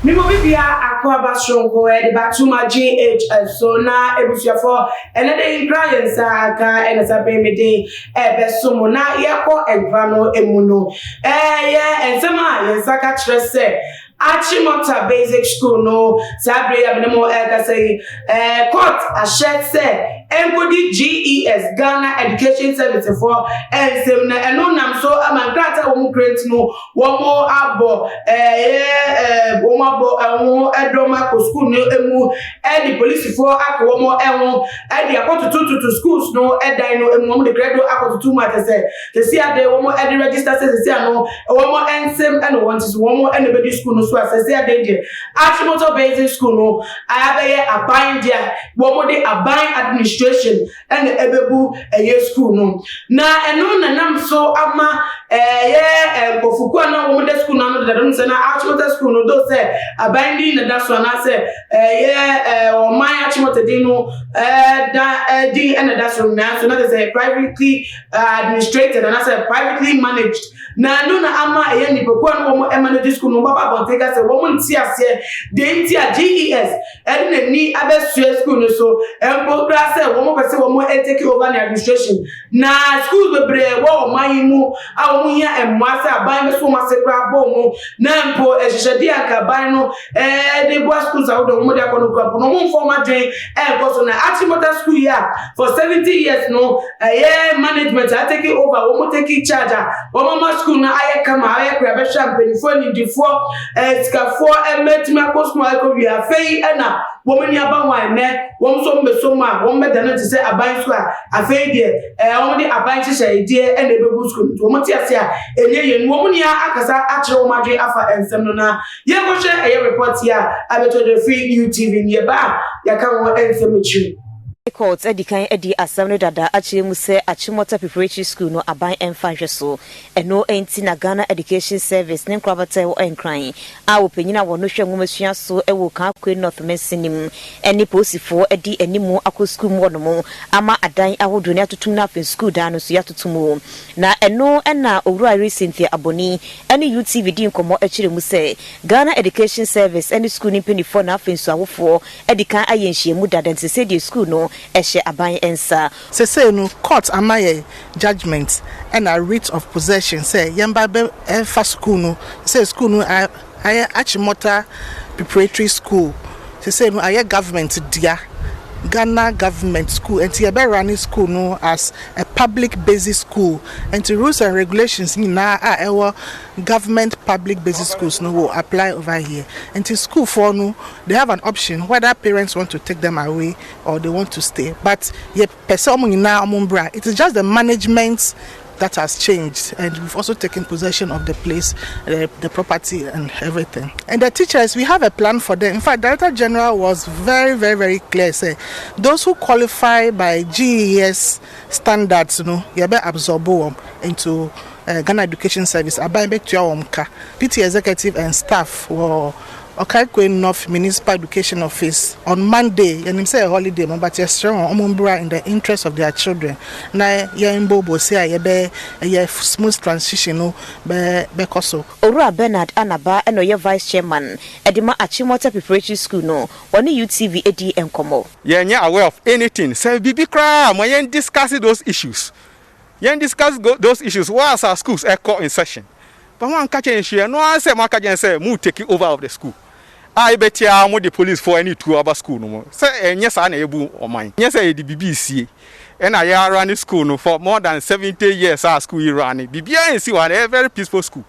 Mimo bibia akwaba shonko de batuma GHS so na ebusuafo ene de increase aka ene sabe mede besumo na yeko enkra no emuno ye ensema yensaka trese Achimota Basic School no sabre ya benemo ka say court ashet say Enkodi GES Ghana Education Service for ensem na eno nam so amankrata wo mu create no wo mo abo wo mo abo enwo edoma ko school no emu the police for akwo mo enwo the akotutu to schools no edan no emu mo de credo akotutu ma say the see ade wo mo register say no wo mo ensem eno want is wo mo eno be school no so asese ade de Achimota Basic School no ayabe aban dia wo mo de aban administration and ebebu school no na eno nanam so ama kofukua na wo de school na no de say na Achimota School no do say abandi na daso na say o my Achimota dey no di and daso na so na say privately administrated and I say privately managed na no na ama ni pekwa no mo manage school no baba bontega say wo mo nti ase de nti a GES na ni abesu school no so empogra say wo mo pese wo mo take over the administration na schools bebre wo man mu a wo hia emwa say aban be so ma se kra bo mu na mpo ehihede aka ban no de bo schools a wo mo de akono kra no mo formal join so na Achimota School ya for 70 years no management I take it over wo mo take charge wo mo school na aye kama aye kra be champagne for ni difo ska for emetima ko school ko wi afei na wo mani abanwan ne wo so mbeso ma wo meda no te say aban school afei de wo de aban hye de na ebebu school wo mo te ase a enye ye wo mo ni akasa a kire wo madwe afa ensem no na ye ko hye report ya abeto de free UTV ni ba ya kan wo ensem chi Court edikan edi asam dada achire mu se Achimota Preparatory School no aban emfa so eno enti na Ghana Education Service ne nkrabata wo enkran a opanyina wo no hwe ngomasua so e wo kan akwe North Mensinim eni posifo edi enimu akọ school mu no mu ama adan ahodo ne atotum na afen school dan no so ya totum na eno na owura recently aboni eni UTV di nkomo achire mu se Ghana Education Service eni school ni penifo na afen so awofo edikan ayenhie mu dada nse di school no eshe aban ensa say no court amaye judgment and a writ of possession say yamba be first school no say school no aye Achimota Preparatory School say no aye government dia Ghana government school and to be running school no as a public basic school and to rules and regulations na our government public basic schools no will apply over here and to school for no they have an option whether parents want to take them away or they want to stay but ye person na omumbra it is just the management that has changed and we've also taken possession of the place, the property and everything. And the teachers, we have a plan for them. In fact, Director General was very, very, very clear. Say, those who qualify by GES standards, you be absorb into Ghana Education Service. PT executive and staff were Okaikwe North Municipal Education Office on Monday, and him say a holiday, but you're strong in the interest of their children. Now, you're in Bobo, say a smooth transition, no, Becoso. Ora Bernard Anaba, and your vice chairman, Edima Achimota Preparatory School, no, one UTV AD and Como. You're aware of anything, say, Bibi Kram, when you discuss those issues. You discuss those issues, whilst our schools are caught in session. But one catching share, no answer, Makajan say, move take it over of the school. I bet you are the police for any 2 hour school no more. Say, yes, I'm able or mine. Yes, I the BBC. And I run the school no, for more than 70 years. Our school is running. BBI one a very peaceful school.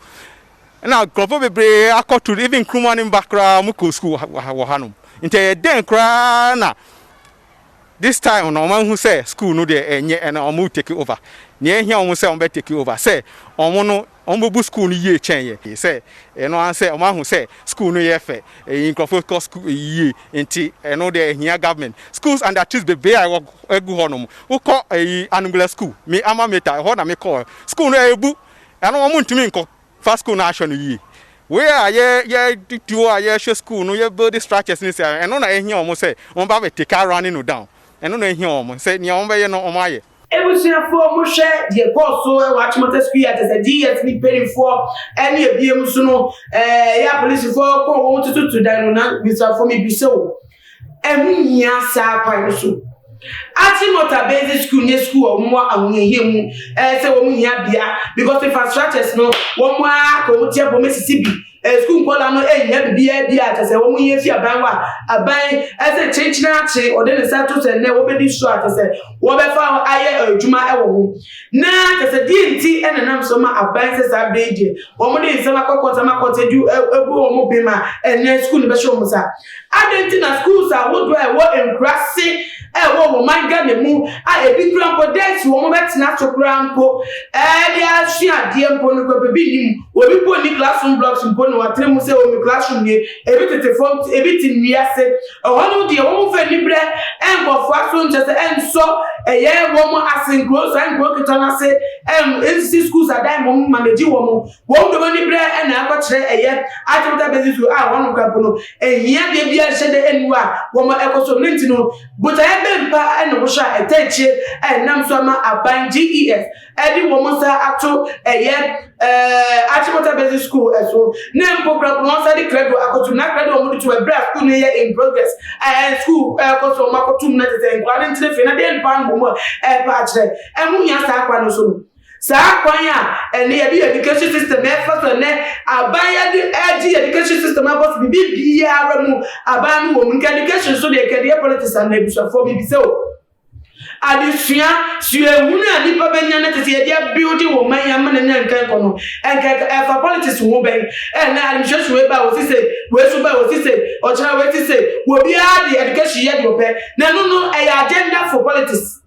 And now, probably I got to even Kruman in background, Muko school, Wahanum. Until then, cry. This time, no man who say school no there and I move take it over. Near here, almost say I'm better take it over. Say, on school no year change. He say, and I say, a man who say school no year fair. In Crawford school year, and know there here government schools and that is the bear I go home. Who call a angular school? Me, I'm a meta. What I may call school no book. And I want to mean first school national year. Where are ye school no ye build the structures in and on I hear almost say on Baba take car running down. And on I hear almost say, Nyamba no on my. ebusuafo mo hwe de course so e wa Achimota school at the DS ni penifo ene ebiem so no ya police for ko won tutu dan no na bisafo mi bisewo emunya sa kwan so Achimota basic school ne school omo ahunhemu say omo hia bia because infrastructures no omo ko tie bo Mississippi school kola no ehia bibia bia ta say omo hia fi abanwa aban say chinchina achi ode ne sato say ne wo be di so ata say wo be fa aye adwuma e wo ho na ta say dinti enanam so ma aban say sa beje omo de nsema kokota makota du ebu omo be ma ene school be show mo sa adentina schools are wo do e wo enkrase wo manga ne mu a ebi krampo dex wo mo betina to krampo dia sua de mpo no ko bebi nim obi po ni classroom blocks mpo no atre mu se o mi classroom ni ebi tete form ebi tin wiase hono de wo mo fa libre enko aso nche se enso eye wo mo asynchrous and go kitana se NCC schools are dai mo manage wo mo do libre na akọ kire eye Achimota basic school a wono krampo no ehia de bia hye de enwa wo mo ekoso nti no buta bempa ene wo sha etechie enam so ma aban GES edi wo mo sa ato Achimota basic school eso na program no sa di credo akotu na credo mo to bra school no ye in progress school akoso makotum na tete nkwade ntire fe na de pan mo pa kire emunya sa akwa no so sa kwan ya ene ye education system e fa so ne aban ya di education system abos bibi biara mu aban wo mu education so de kede politics and ebusafo bibi se o adisua suehunu ani pa benya na tete ye dia building wo man ya man na nkan kono enka fa politics wo ben na administration we ba wo sise we so ba wo sise o chara we sise wo bia di education ye di ope na no agenda for politics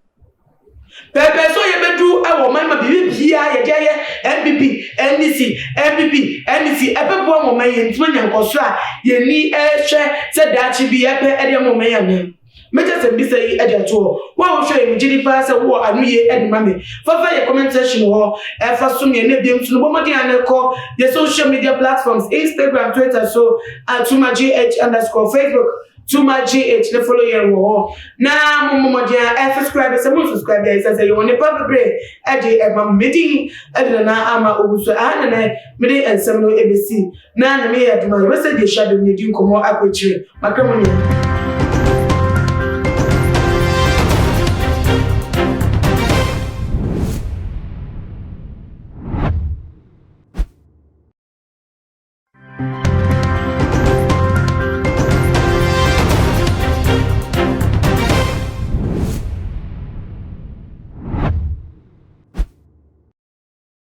Pepe so ye bedu e wo man ma bibi bia ye dia ye MPP NDC MPP NDC epebo mo man ye ntuma nyankoso a ye ni hwe se dachi bi epe e de mo man ya ne meje se bi se yi e de to wo hwe mi gidi pa se wo anu ye e de mame fa ye comment section ho e fa so me ne biem tunu bo modi aneko ye social media platforms Instagram Twitter so @TumaGH_ Facebook TumaGH le follow ye wo na mo subscribe se mo subscribe say you want the public e mam medi e na ama oguso ana na medi ensem no ABC na me ya duma we say dey share dem ne di nkomo akwechire makamonia